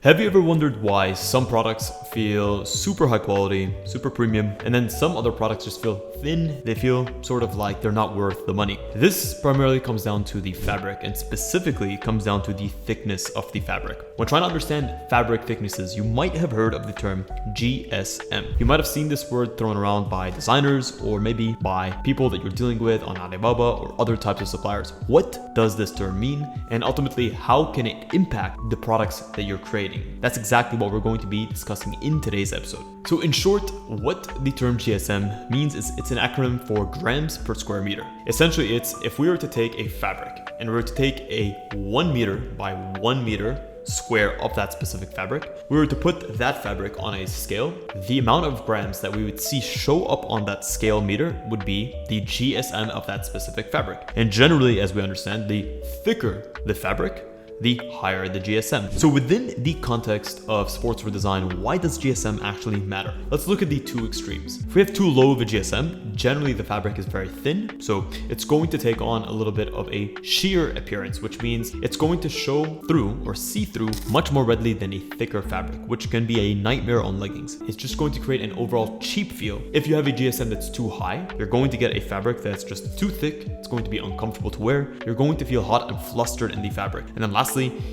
Have you ever wondered why some products feel super high quality, super premium, and then some other products just feel thin? They feel sort of like they're not worth the money. This primarily comes down to the fabric, and specifically comes down to the thickness of the fabric. When trying to understand fabric thicknesses, you might have heard of the term GSM. You might have seen this word thrown around by designers or maybe by people that you're dealing with on Alibaba or other types of suppliers. What does this term mean? And ultimately, how can it impact the products that you're creating? That's exactly what we're going to be discussing in today's episode. So in short, what the term GSM means is it's an acronym for grams per square meter. Essentially, it's if we were to take a fabric and we were to take a 1 meter by 1 meter square of that specific fabric, we were to put that fabric on a scale, the amount of grams that we would see show up on that scale meter would be the GSM of that specific fabric. And generally, as we understand, the thicker the fabric, the higher the GSM. So within the context of sportswear design, why does GSM actually matter? Let's look at the two extremes. If we have too low of a GSM, generally the fabric is very thin, so it's going to take on a little bit of a sheer appearance, which means it's going to show through or see through much more readily than a thicker fabric, which can be a nightmare on leggings. It's just going to create an overall cheap feel. If you have a GSM that's too high, you're going to get a fabric that's just too thick. It's going to be uncomfortable to wear. You're going to feel hot and flustered in the fabric. And then lastly,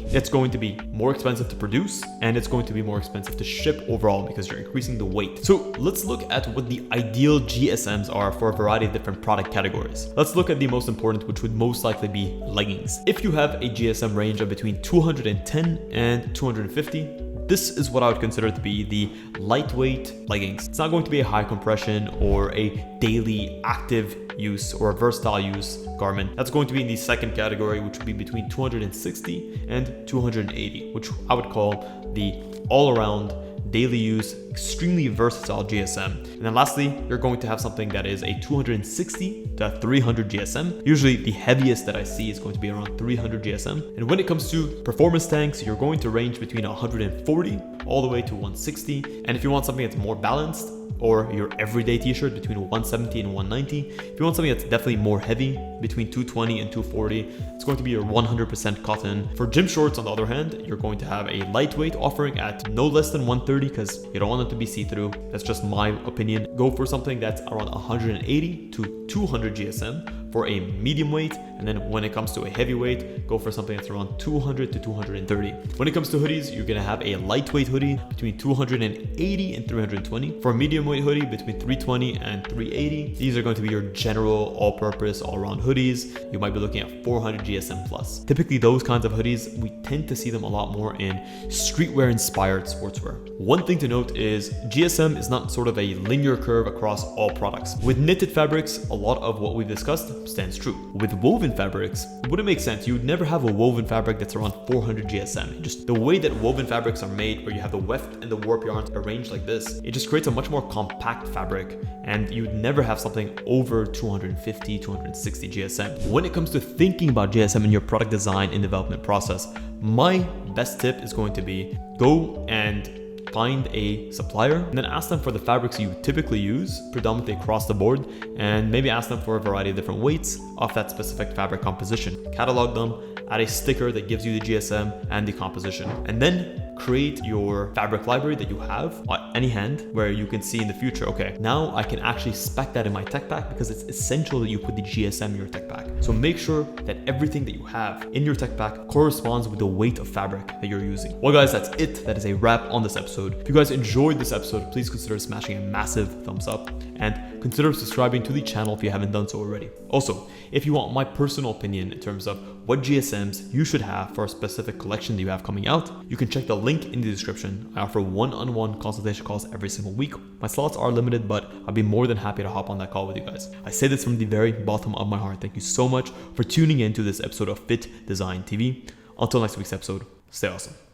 it's going to be more expensive to produce, and it's going to be more expensive to ship overall because you're increasing the weight. So let's look at what the ideal GSMs are for a variety of different product categories. Let's look at the most important, which would most likely be leggings. If you have a GSM range of between 210 and 250, this is what I would consider to be the lightweight leggings. It's not going to be a high compression or a daily active use or a versatile use garment. That's going to be in the second category, which would be between 260 and 280, which I would call the all-around daily use, extremely versatile GSM. And then lastly, you're going to have something that is a 260 to 300 GSM. Usually the heaviest that I see is going to be around 300 GSM. And when it comes to performance tanks, you're going to range between 140 all the way to 160. And if you want something that's more balanced, or your everyday t-shirt, between 170 and 190. If you want something that's definitely more heavy, between 220 and 240, it's going to be your 100% cotton. For gym shorts, on the other hand, you're going to have a lightweight offering at no less than 130 because you don't want them to be see-through. That's just my opinion. Go for something that's around 180 to 200 GSM for a medium weight, and then when it comes to a heavyweight, go for something that's around 200 to 230. When it comes to hoodies, you're gonna have a lightweight hoodie between 280 and 320. For a medium weight hoodie, between 320 and 380. These are going to be your general all-purpose, all-around hoodies. You might be looking at 400 GSM plus. Typically, those kinds of hoodies, we tend to see them a lot more in streetwear-inspired sportswear. One thing to note is GSM is not sort of a linear curve across all products. With knitted fabrics, a lot of what we've discussed stands true. With woven fabrics, it wouldn't make sense. You would never have a woven fabric that's around 400 GSM. Just the way that woven fabrics are made, where you have the weft and the warp yarns arranged like this, it just creates a much more compact fabric, and you'd never have something over 250, 260 GSM. When it comes to thinking about GSM in your product design and development process, my best tip is going to be go and find a supplier and then ask them for the fabrics you typically use predominantly across the board, and maybe ask them for a variety of different weights of that specific fabric composition. Catalog them, add a sticker that gives you the GSM and the composition, and then create your fabric library that you have on any hand, where you can see in the future, okay, now I can actually spec that in my tech pack because it's essential that you put the GSM in your tech pack. So make sure that everything that you have in your tech pack corresponds with the weight of fabric that you're using. Well guys, that's it. That is a wrap on this episode. If you guys enjoyed this episode, please consider smashing a massive thumbs up and consider subscribing to the channel if you haven't done so already. Also, if you want my personal opinion in terms of what GSMs you should have for a specific collection that you have coming out, you can check the link in the description. I offer one-on-one consultation calls every single week. My slots are limited, but I'll be more than happy to hop on that call with you guys. I say this from the very bottom of my heart. Thank you so much for tuning in to this episode of Fittdesign TV. Until next week's episode, stay awesome.